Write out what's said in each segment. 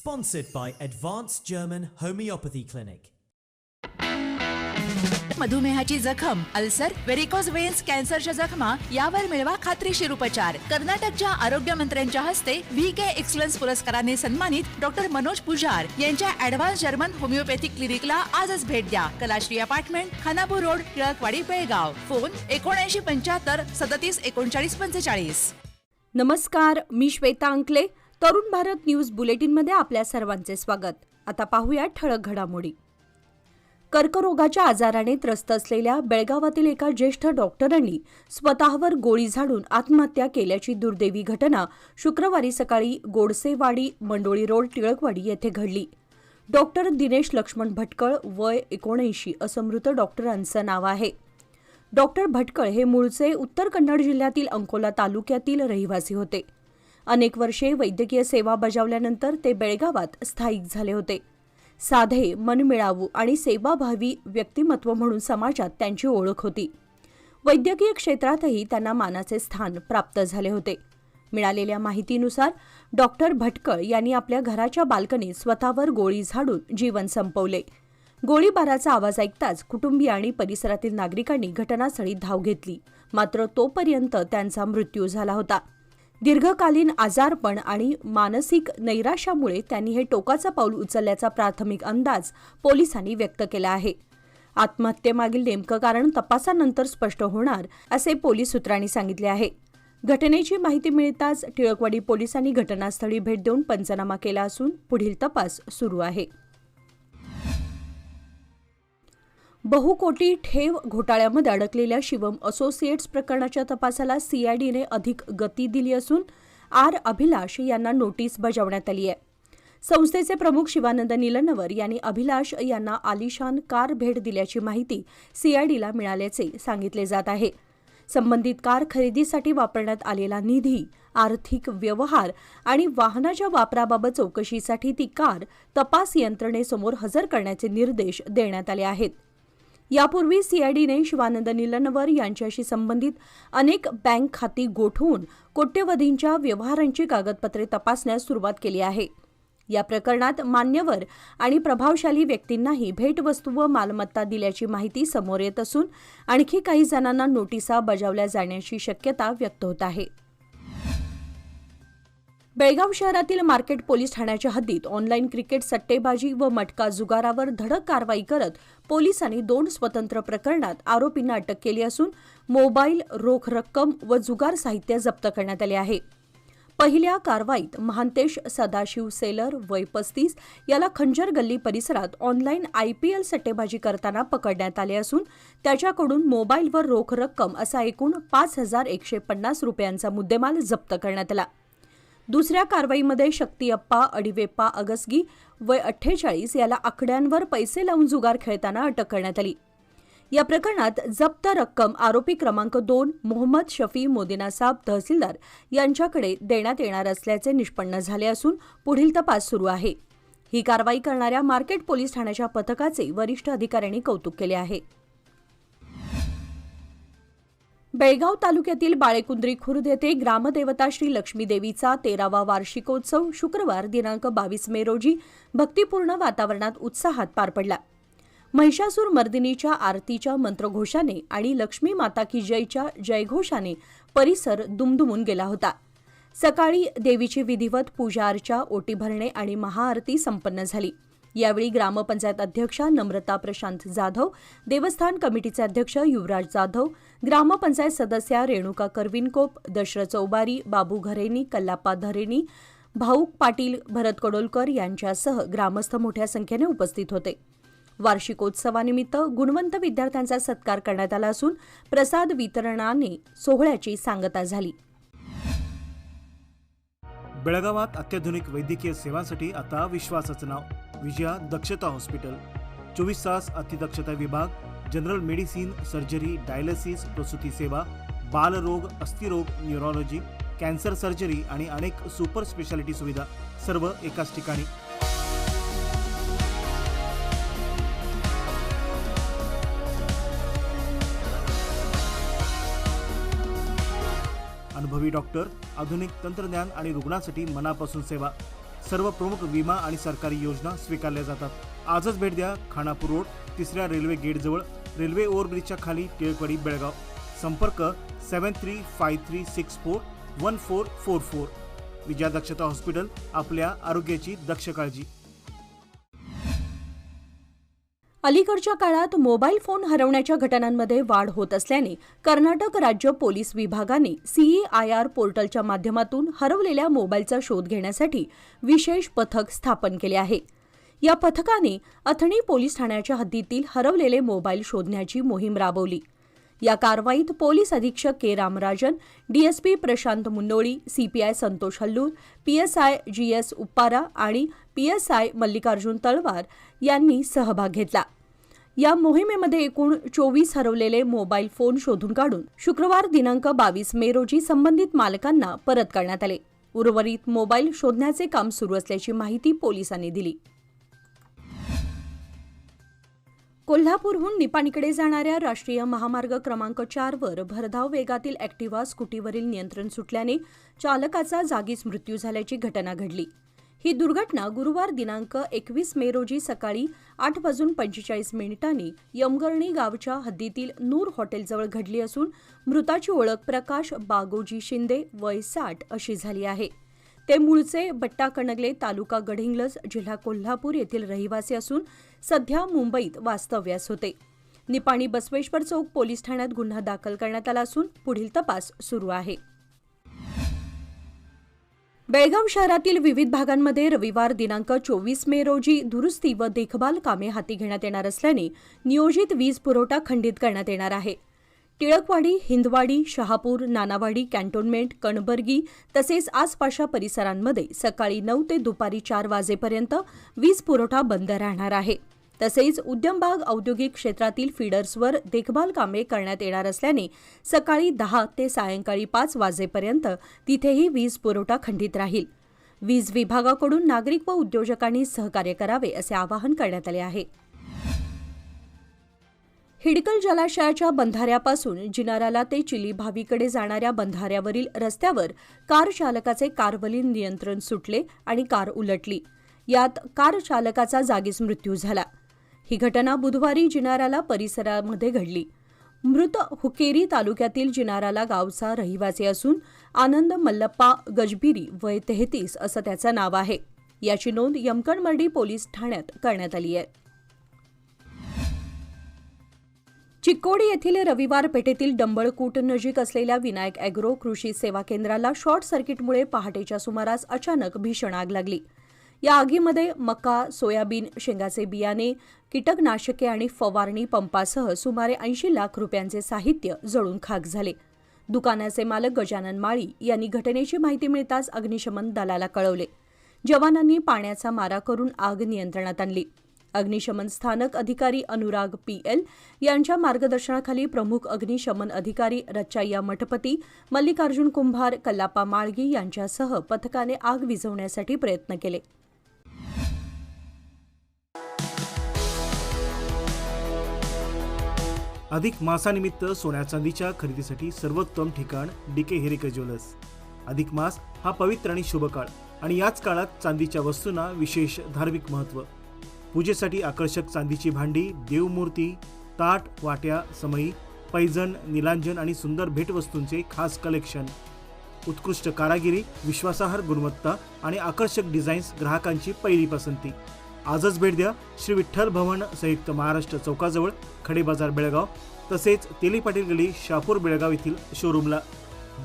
Sponsored by Advanced German Homeopathy Clinic. मधुमेहाची जखम, ulcer, varicose veins, कॅन्सरच्या जखमा यावर मिळवा खात्रीशीर उपचार. कर्नाटकच्या आरोग्य मंत्र्यांच्या हस्ते VK एक्सलन्स पुरस्काराने सन्मानित डॉक्टर मनोज पुजार यांच्या ॲडव्हान्स जर्मन होमिओपॅथिक क्लिनिकला आजच भेट द्या. Kalashree apartment, Khanapur road, Tilakwadi, Belgaum. Phone 7975 37 39 45. नमस्कार, मी श्वेता अंकले. तरुण भारत न्यूज बुलेटिनमध्ये आपल्या सर्वांचे स्वागत. आता पाहूया ठळक घडामोडी. कर्करोगाच्या आजाराने त्रस्त असलेल्या बेळगावातील एका ज्येष्ठ डॉक्टरांनी स्वतःवर गोळी झाडून आत्महत्या केल्याची दुर्दैवी घटना शुक्रवारी सकाळी गोडसेवाडी, मंडोळी रोड, टिळकवाडी येथे घडली. डॉक्टर दिनेश लक्ष्मण भटकळ, वय 79 असं मृत डॉक्टरांचं नाव आहे. डॉक्टर भटकळ हे मूळचे उत्तर कन्नड जिल्ह्यातील अंकोला तालुक्यातील रहिवासी होते. अनेक वर्षे वैद्यकीय सेवा बजावल्यानंतर ते बेळगावात स्थायिक झाले होते. साधे, मनमिळावू आणि सेवाभावी व्यक्तिमत्व म्हणून समाजात त्यांची ओळख होती. वैद्यकीय क्षेत्रातही त्यांना मानाचे स्थान प्राप्त झाले होते. मिळालेल्या माहितीनुसार डॉक्टर भटकळ यांनी आपल्या घराच्या बाल्कनीत स्वतःवर गोळी झाडून जीवन संपवले. गोळीबाराचा आवाज ऐकताच कुटुंबीय आणि परिसरातील नागरिकांनी घटनास्थळी धाव घेतली. मात्र तोपर्यंत त्यांचा मृत्यू झाला होता. दीर्घकालीन आजारपण आणि मानसिक नैराश्यामुळे त्यांनी हे टोकाचं पाऊल उचलल्याचा प्राथमिक अंदाज पोलिसांनी व्यक्त केला आहे. आत्महत्येमागील नेमकं कारण तपासानंतर स्पष्ट होणार, असे पोलीस सूत्रांनी सांगितले आहे. घटनेची माहिती मिळताच टिळकवाडी पोलिसांनी घटनास्थळी भेट देऊन पंचनामा केला असून पुढील तपास सुरू आहे. बहुकोटी ठेव घोटाळ्यामध्ये अडकलेल्या शिवम असोसिएट्स प्रकरणाच्या तपासाला CIDने अधिक गती दिली असून अभिलाष यांना नोटीस बजावण्यात आली आहे. संस्थेचे प्रमुख शिवानंद निलनवर यांनी अभिलाष यांना आलिशान कार भेट दिल्याची माहिती CIDला मिळाल्याचे सांगितले जात आहे. संबंधित कार खरेदीसाठी वापरण्यात आलेला निधी, आर्थिक व्यवहार आणि वाहनाच्या वापराबाबत चौकशीसाठी ती कार तपास यंत्रणेसमोर हजर करण्याचे निर्देश देण्यात आले आहेत. यापूर्वी CIDने शिवानंद निलनवर यांच्याशी संबंधित अनेक बँक खाती गोठवून कोट्यवधींच्या व्यवहारांची कागदपत्रे तपासण्यास सुरुवात केली आहे. या प्रकरणात मान्यवर आणि प्रभावशाली व्यक्तींनाही भेटवस्तू व मालमत्ता दिल्याची माहिती समोर येत असून आणखी काही जणांना नोटिसा बजावल्या जाण्याची शक्यता व्यक्त होत आहे. बेळगाव शहरातील मार्केट पोलीस ठाण्याच्या हद्दीत ऑनलाईन क्रिकेट सट्टेबाजी व मटका जुगारावर धडक कारवाई करत पोलिसांनी 2 स्वतंत्र प्रकरणात आरोपींना अटक केली असून मोबाईल, रोख रक्कम व जुगार साहित्य जप्त करण्यात आले आहे. पहिल्या कारवाईत महांतेश सदाशिव सेलर, वय 35 याला खंजर गल्ली परिसरात ऑनलाईन IPL सट्टेबाजी करताना पकडण्यात आले असून त्याच्याकडून मोबाईल व रोख रक्कम असा एकूण 5,150 रुपयांचा मुद्देमाल जप्त करण्यात आला. दुसऱ्या कारवाईमध्ये शक्तिअप्पा अडिवेप्पा अगसगी, वय 48 याला आकड्यांवर पैसे लावून जुगार खेळताना अटक करण्यात आली. या प्रकरणात जप्त रक्कम आरोपी क्रमांक 2 मोहम्मद शफी मोदिनासाब तहसीलदार यांच्याकडे देण्यात येणार असल्याचे निष्पन्न झाले असून पुढील तपास सुरू आहे. ही कारवाई करणाऱ्या मार्केट पोलीस ठाण्याच्या पथकाचे वरिष्ठ अधिकाऱ्यांनी कौतुक केले आहे. बेळगाव तालुक्यातील बाळेकुंद्री खुर्द येथे ग्रामदेवता श्री लक्ष्मीदेवीचा 13वा वार्षिकोत्सव शुक्रवार दिनांक 22 मे रोजी भक्तिपूर्ण वातावरणात उत्साहात पार पडला. महिषासूर मर्दिनीच्या आरतीच्या मंत्रघोषाने आणि लक्ष्मी माता की जयच्या जयघोषाने परिसर दुमदुमून गेला होता. सकाळी देवीची विधिवत पूजा अर्चा, ओटी भरणे आणि महाआरती संपन्न झाली. यावेळी ग्रामपंचायत अध्यक्षा नम्रता प्रशांत जाधव, देवस्थान कमिटीचे अध्यक्ष युवराज जाधव, ग्रामपंचायत सदस्या रेणुका करविनकोप, दशरथ चौबारी, बाबू घरेनी, कल्लाप्पा धरेनी, भाऊक पाटील, भरत कडोलकर यांच्यासह ग्रामस्थ मोठ्या संख्येने उपस्थित होते. वार्षिकोत्सवानिमित्त गुणवंत विद्यार्थ्यांचा सत्कार करण्यात आला असून प्रसाद वितरणाने सोहळ्याची सांगता झाली. बेळगावात अत्याधुनिक वैद्यकीय सेवांसाठी आता विश्वासाचं नाव विजया दक्षता हॉस्पिटल. 24 तास अतिदक्षता विभाग, जनरल मेडिसिन, सर्जरी, डायलिसिस, प्रसूती सेवा, बालरोग, अस्थिरोग, न्यूरोलॉजी, कॅन्सर सर्जरी आणि अनेक सुपर स्पेशालिटी सुविधा सर्व एकाच ठिकाणी. अनुभवी डॉक्टर, आधुनिक तंत्रज्ञान आणि रुग्णांसाठी मनापासून सेवा. सर्व प्रमुख विमा आणि सरकारी योजना स्वीकारल्या जातात. आजच भेट द्या खानापूर रोड 3ऱ्या रेल्वे गेट जवळ रेल्वे ओव्हरब्रिजच्या खाली टिळकवाडी बेळगाव. संपर्क 7353641444. विजया दक्षता हॉस्पिटल, आपल्या आरोग्याची दक्ष काळजी. अलीकडच्या काळात मोबाईल फोन हरवण्याच्या घटनांमध्ये वाढ होत असल्याने कर्नाटक राज्य पोलीस विभागाने CEIR पोर्टलच्या माध्यमातून हरवलेल्या मोबाईलचा शोध घेण्यासाठी विशेष पथक स्थापन केले आहे. या पथकाने अथणी पोलीस ठाण्याच्या हद्दीतील हरवलेले मोबाईल शोधण्याची मोहीम राबवली. या कारवाईत पोलीस अधीक्षक के. Ramrajan, DSP Prashant मुन्नोळी, CPI Santosh Hallur, PSI GS उप्पारा आणि PSI मल्लिकार्जुन तळवार यांनी सहभाग घेतला. या मोहिमेमध्ये एकूण 24 हरवलेले मोबाईल फोन शोधून काढून शुक्रवार दिनांक 22 मे रोजी संबंधित मालकांना परत करण्यात आले. उर्वरित मोबाईल शोधण्याचे काम सुरू असल्याची माहिती पोलिसांनी दिली. कोल्हापूरहून निपाणीकडे जाणाऱ्या राष्ट्रीय महामार्ग क्रमांक 4 वर भरधाव वेगातील ॲक्टिव्हा स्कूटीवरील नियंत्रण सुटल्याने चालकाचा जागीच मृत्यू झाल्याची घटना घडली. ही दुर्घटना गुरुवार दिनांक 21 मे रोजी सकाळी 8:45 यमगर्णी गावच्या हद्दीतील नूर हॉटेलजवळ घडली असून मृताची ओळख प्रकाश बागोजी शिंदे वय 60 अशी झाली आहे. ते मूळचे बट्टा कणगले, तालुका गडहिंग्लज, जिल्हा कोल्हापूर येथील रहिवासी असून सध्या मुंबईत वास्तव्यास होते. निपाणी बसवेश्वर चौक पोलीस ठाण्यात गुन्हा दाखल करण्यात आला असून पुढील तपास सुरू आहे. बेळगाव शहरातील विविध भागांमध्ये रविवार दिनांक 24 मे रोजी दुरुस्ती व देखभाल कामे हाती घेण्यात येणार असल्याने नियोजित वीज पुरवठा खंडित करण्यात येणार आहे. टिळकवाडी, हिंदवाडी, शहापूर, नानावाडी, कॅन्टोन्मेंट, कणबर्गी तसेच आसपासच्या परिसरांमध्ये सकाळी 9 ते दुपारी 4 वाजेपर्यंत वीज पुरवठा बंद राहणार आहे. तसेच उद्यमबाग औद्योगिक क्षेत्रातील फीडर्सवर देखभाल कामे करण्यात येणार असल्याने सकाळी 10 ते सायंकाळी 5 वाजेपर्यंत तिथेही वीज पुरवठा खंडित राहील. वीज विभागाकडून नागरिक व उद्योजकांनी सहकार्य करावे असे आवाहन करण्यात आले आहे. हिडकल जलाशयाच्या बंधाऱ्यापासून जिनाराला ते चिली भावीकडे जाणाऱ्या बंधाऱ्यावरील रस्त्यावर कार चालकाचे कारवरील नियंत्रण सुटले आणि कार उलटली. यात कार चालकाचा जागीच मृत्यू झाला. ही घटना बुधवारी जिनाराला परिसरामध्ये घडली. मृत हुकेरी तालुक्यातील जिनाराला गावचा रहिवासी असून आनंद मल्लप्पा गजबिरी वय 33 असं त्याचं नाव आहे. याची नोंद यमकणमर्डी पोलीस ठाण्यात करण्यात आली आहे. चिक्कोडी येथील रविवार पेठेतील डंबळकूट नजीक असलेल्या विनायक ॲग्रो कृषी सेवा केंद्राला शॉर्ट सर्किटमुळे पहाटेच्या सुमारास अचानक भीषण आग लागली. या आगीमध्ये मका, सोयाबीन, शेंगाचे बियाणे, कीटकनाशके आणि फवारणी पंपासह सुमारे 80 लाख रुपयांचे साहित्य जळून खाक झाले. दुकानाचे मालक गजानन माळी यांनी घटनेची माहिती मिळताच अग्निशमन दलाला कळवले. जवानांनी पाण्याचा मारा करून आग नियंत्रणात आणली. अग्निशमन स्थानक अधिकारी अनुराग PL यांच्या मार्गदर्शनाखाली प्रमुख अग्निशमन अधिकारी रच्चाय्या मठपती, मल्लिकार्जुन कुंभार, कल्लाप्पा माळगी यांच्यासह पथकाने आग विझवण्यासाठी प्रयत्न केले. अधिक मासानिमित्त सोन्या चांदीच्या खरेदीसाठी सर्वोत्तम ठिकाण DK हेरेकर ज्वेलर्स. अधिक मास हा पवित्र आणि शुभ काळ आणि याच काळात चांदीच्या वस्तूंना विशेष धार्मिक महत्त्व. पूजेसाठी आकर्षक चांदीची भांडी, देवमूर्ती, ताट, वाट्या, समई, पैजण, निलांजन आणि सुंदर भेटवस्तूंचे खास कलेक्शन. उत्कृष्ट कारागिरी, विश्वासार्ह गुणवत्ता आणि आकर्षक डिझाईन्स ग्राहकांची पहिली पसंती. आजच भेट द्या श्री विठ्ठल भवन संयुक्त महाराष्ट्र चौकाजवळ खडे बाजार बेळगाव तसेच तेली पाटील गली शापूर बेळगाव येथील शोरूमला.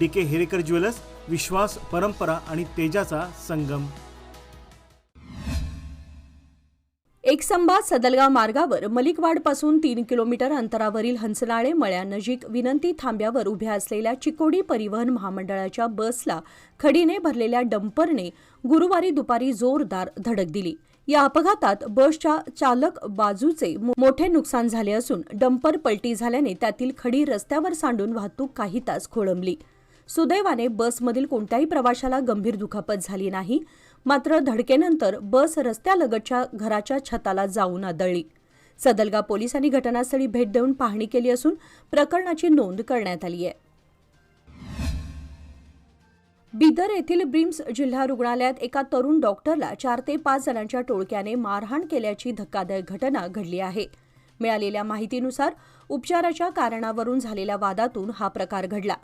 DK हेरेकर ज्वेलर्स, विश्वास, परंपरा आणि तेजाचा संगम. एकसंबा सदलगाव मार्गावर मलिकवाडपासून 3 किलोमीटर अंतरावरील हंसनाळे मळ्यानजीक विनंती थांब्यावर उभ्या असलेल्या चिकोडी परिवहन महामंडळाच्या बसला खडीने भरलेल्या डंपरने गुरुवारी दुपारी जोरदार धडक दिली. या अपघातात बसच्या चालक बाजूचे मोठे नुकसान झाले असून डंपर पलटी झाल्याने त्यातील खडी रस्त्यावर सांडून वाहतूक काही तास खोळंबली. सुदैवाने बसमधील कोणत्याही प्रवाशाला गंभीर दुखापत झाली नाही. मात्र धडकेनंतर बस रस्त्यालगतच्या घराच्या छताला जाऊन आदळली. सदलगा पोलिसांनी घटनास्थळी भेट देऊन पाहणी केली असून प्रकरणाची नोंद करण्यात आली आहे. बिदर येथील ब्रिम्स जिल्हा रुग्णालयात एका तरुण डॉक्टरला 4 ते 5 जणांच्या टोळक्याने मारहाण केल्याची धक्कादायक घटना घडली आहे. मिळालेल्या माहितीनुसार उपचाराच्या कारणावरून झालेल्या वादातून हा प्रकार घडला.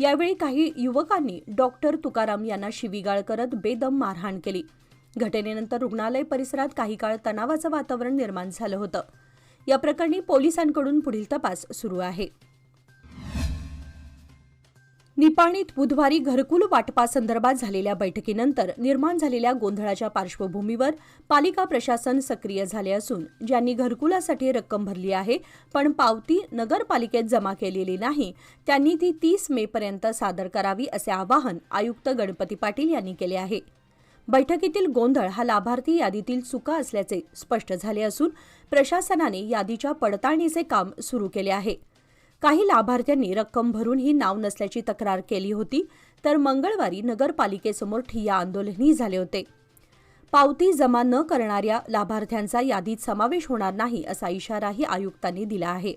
यावेळी काही युवकांनी डॉक्टर तुकाराम यांना शिवीगाळ करत बेदम मारहाण केली. घटनेनंतर रुग्णालय परिसरात काही काळ तणावाचं वातावरण निर्माण झालं होतं. या प्रकरणी पोलिसांकडून पुढील तपास सुरू आहे. निपाणीत बुधवारी घरकुल वाटपासंदर्भात झालेल्या बैठकीनंतर निर्माण झालेल्या गोंधळाच्या पार्श्वभूमीवर पालिका प्रशासन सक्रिय झाले असून ज्यांनी घरकुलासाठी रक्कम भरली आहे पण पावती नगरपालिकेत जमा केलेली नाही त्यांनी ती 30 मेपर्यंत सादर करावी असे आवाहन आयुक्त गणपती पाटील यांनी केले आहे. बैठकीतील गोंधळ हा लाभार्थी यादीतील चुका असल्याचे स्पष्ट झाले असून प्रशासनाने यादीच्या पडताळणीचे काम सुरू केले आहे. काही लाभार्थ्यांनी रक्कम भरून ही नाव नसल्याची तक्रार केली होती तर मंगळवारी नगरपालिकेसमोर ठिय्या आंदोलनही झाले होते. पावती जमा न करणाऱ्या लाभार्थ्यांचा यादीत समावेश होणार नाही असा इशाराही आयुक्तांनी दिला आहे.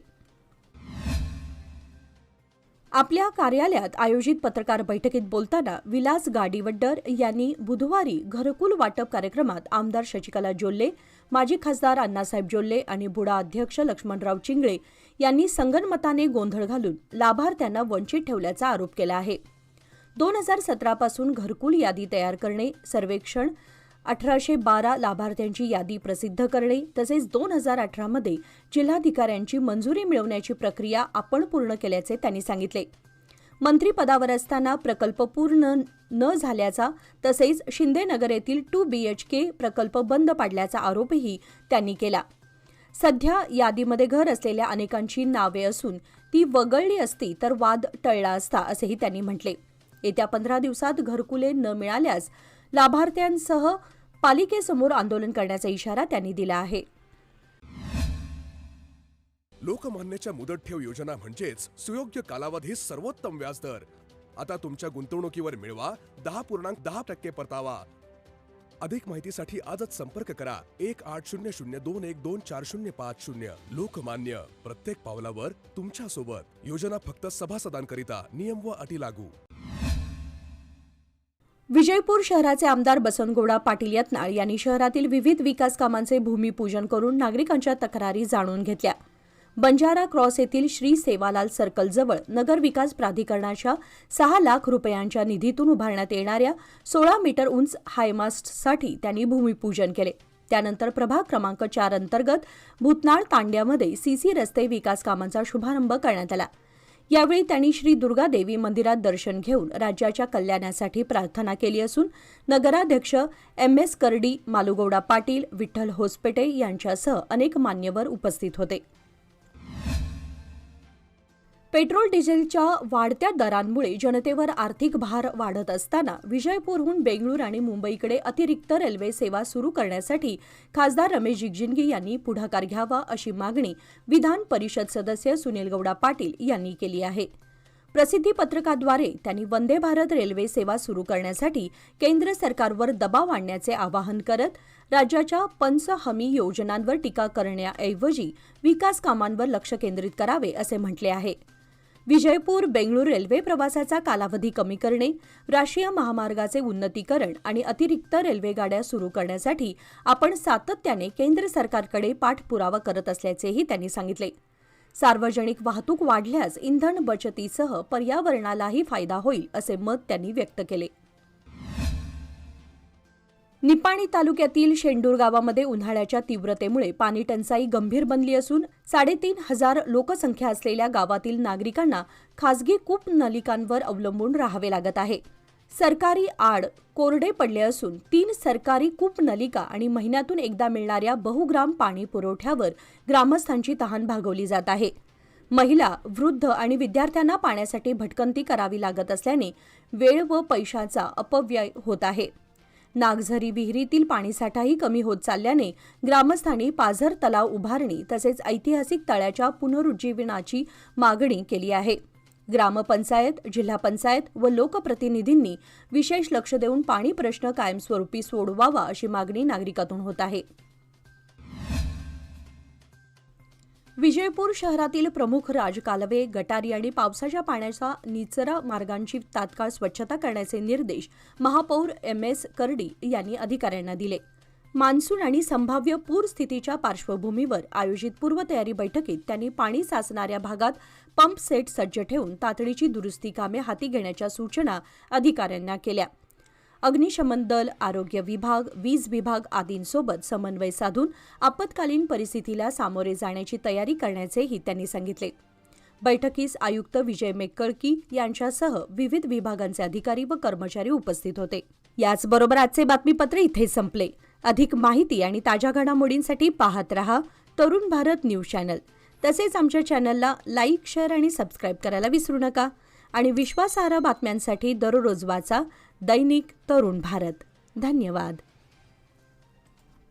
आपल्या कार्यालयात आयोजित पत्रकार बैठकीत बोलताना विलास गाडीवड्डर यांनी बुधवारी घरकुल वाटप कार्यक्रमात आमदार शशिकला जोल्ले, माजी खासदार अण्णासाहेब जोल्ले आणि बुडा अध्यक्ष लक्ष्मणराव चिंगळे यांनी संगनमताने गोंधळ घालून लाभार्थ्यांना वंचित ठेवल्याचा आरोप केला आहे. 2017 पासून घरकुल यादी तयार करणे, सर्वेक्षण, 1812 लाभार्थ्यांची यादी प्रसिद्ध करणे तसेच 2018 मध्ये जिल्हाधिकाऱ्यांची मंजुरी मिळवण्याची प्रक्रिया आपण पूर्ण केल्याचे त्यांनी सांगितले. मंत्रिपदावर असताना प्रकल्प पूर्ण न झाल्याचा तसेच शिंदेनगर येथील 2 BHK प्रकल्प बंद पाडल्याचा आरोपही त्यांनी केला. सध्या यादीमध्ये घर असलेल्या अनेकांची नावे असून ती वगळली असती तर वाद टळला असता असेही त्यांनी म्हटले. येत्या 15 दिवसात घरकुले न मिळाल्यास लाभार्थ्यांसह पालिकेसमोर आंदोलन करण्याचा इशारा त्यांनी दिला आहे. लोकमान्यच्या मुदत ठेव योजना म्हणजेच सुयोग्य कालावधी सर्वोत्तम व्याजदर. आता तुमच्या गुंतवणुकीवर मिळवा 10.10% परतावा. अधिक माहितीसाठी आजच संपर्क करा 1800212405. लोकमान्य, प्रत्येक पावलावर तुमच्या सोबत. योजना फक्त सभासदांकरिता. नियम व अटी लागू. विजयपूर शहराचे आमदार बसवनगौडा पाटील यत्नाळ यांनी शहरातील विविध विकास कामांचे भूमिपूजन करून नागरिकांच्या तक्रारी जाणून घेतल्या. बंजारा क्रॉस येथील श्री सेवालाल सर्कलजवळ नगर विकास प्राधिकरणाच्या 6 लाख रुपयांच्या निधीतून उभारण्यात येणाऱ्या 16 मीटर उंच हायमास्टसाठी त्यांनी भूमिपूजन केले. त्यानंतर प्रभाग क्रमांक 4 अंतर्गत भूतनाळ तांड्यामध्ये सीसी रस्ते विकास कामांचा शुभारंभ करण्यात आला. यावेळी त्यांनी श्री दुर्गादेवी मंदिरात दर्शन घेऊन राज्याच्या कल्याणासाठी प्रार्थना केली असून नगराध्यक्ष MS करडी, मालुगौडा पाटील, विठ्ठल होसपेटे यांच्यासह अनेक मान्यवर उपस्थित होते. पेट्रोल डिझेलच्या वाढत्या दरांमुळे जनतेवर आर्थिक भार वाढत असताना विजयपूरहून बेंगळूर आणि मुंबईकडे अतिरिक्त रेल्वे सेवा सुरू करण्यासाठी खासदार रमेश जिगजिणगी यांनी पुढाकार घ्यावा अशी मागणी विधान परिषद सदस्य सुनील गौडा पाटील यांनी केली आहे. प्रसिद्धी पत्रकाद्वारे त्यांनी वंदे भारत रेल्वे सेवा सुरू करण्यासाठी केंद्र सरकारवर दबाव आणण्याचे आवाहन करत राज्याच्या पंच हमी योजनांवर टीका करण्याऐवजी विकास कामांवर लक्ष केंद्रित करावे असे म्हटले आहे. विजयपूर बेंगळूर रेल्वे प्रवासाचा कालावधी कमी करणे, राष्ट्रीय महामार्गाचे उन्नतीकरण आणि अतिरिक्त रेल्वेगाड्या सुरू करण्यासाठी आपण सातत्याने केंद्र सरकारकडे पाठपुरावा करत असल्याचेही त्यांनी सांगितले. सार्वजनिक वाहतूक वाढल्यास इंधन बचतीसह पर्यावरणालाही फायदा होईल असे मत त्यांनी व्यक्त केले. निपाणी तालुक्यातील शेंडूर गावामध्ये उन्हाळ्याच्या तीव्रतेमुळे पाणी टंचाई गंभीर बनली असून 3,500 लोकसंख्या असलेल्या गावातील नागरिकांना खासगी कूप नलिकांवर अवलंबून राहावे लागत आहे. सरकारी आड कोरडे पडले असून 3 सरकारी कूप नलिका आणि महिन्यातून एकदा मिळणाऱ्या बहुग्राम पाणी पुरवठ्यावर ग्रामस्थांची तहान भागवली जात आहे. महिला, वृद्ध आणि विद्यार्थ्यांना पाण्यासाठी भटकंती करावी लागत असल्याने वेळ व पैशाचा अपव्यय होत आहे. नागझरी विहिरीतील पाणीसाठाही कमी होत चालल्याने ग्रामस्थांनी पाझर तलाव उभारणी तसेच ऐतिहासिक तळ्याच्या पुनरुज्जीवनाची मागणी केली आहे. ग्रामपंचायत, जिल्हा पंचायत व लोकप्रतिनिधींनी विशेष लक्ष देऊन पाणी प्रश्न कायमस्वरूपी सोडवावा अशी मागणी नागरिकातून होत आहे. विजयपूर शहरातील प्रमुख राजकालवे, गटारी आणि पावसाच्या पाण्याचा निचरा मार्गांची तात्काळ स्वच्छता करण्याचे निर्देश महापौर MS करडी यांनी अधिकाऱ्यांना दिले. मान्सून आणि संभाव्य पूर स्थितीच्या पार्श्वभूमीवर आयोजित पूर्वतयारी बैठकीत त्यांनी पाणी साचणाऱ्या भागात पंप सेट सज्ज ठेवून तातडीची दुरुस्ती कामे हाती घेण्याच्या सूचना अधिकाऱ्यांना केल्या. अग्निशमन दल, आरोग्य विभाग, वीज विभाग आदींसोबत समन्वय साधून आपत्कालीन परिस्थितीला सामोरे जाण्याची तयारी करण्याचेही त्यांनी सांगितले. बैठकीस आयुक्त विजय मेक्कळकी यांच्यासह विविध विभागांचे अधिकारी व कर्मचारी उपस्थित होते. याचबरोबर आजचे बातमीपत्र इथे संपले. अधिक माहिती आणि ताज्या घडामोडींसाठी पाहत रहा तरुण भारत न्यूज चॅनल. तसेच आमच्या चॅनलला लाईक, शेअर आणि सबस्क्राईब करायला विसरू नका. आणि विश्वासार्ह बातम्यांसाठी दररोज वाचा दैनिक तरुण भारत. धन्यवाद.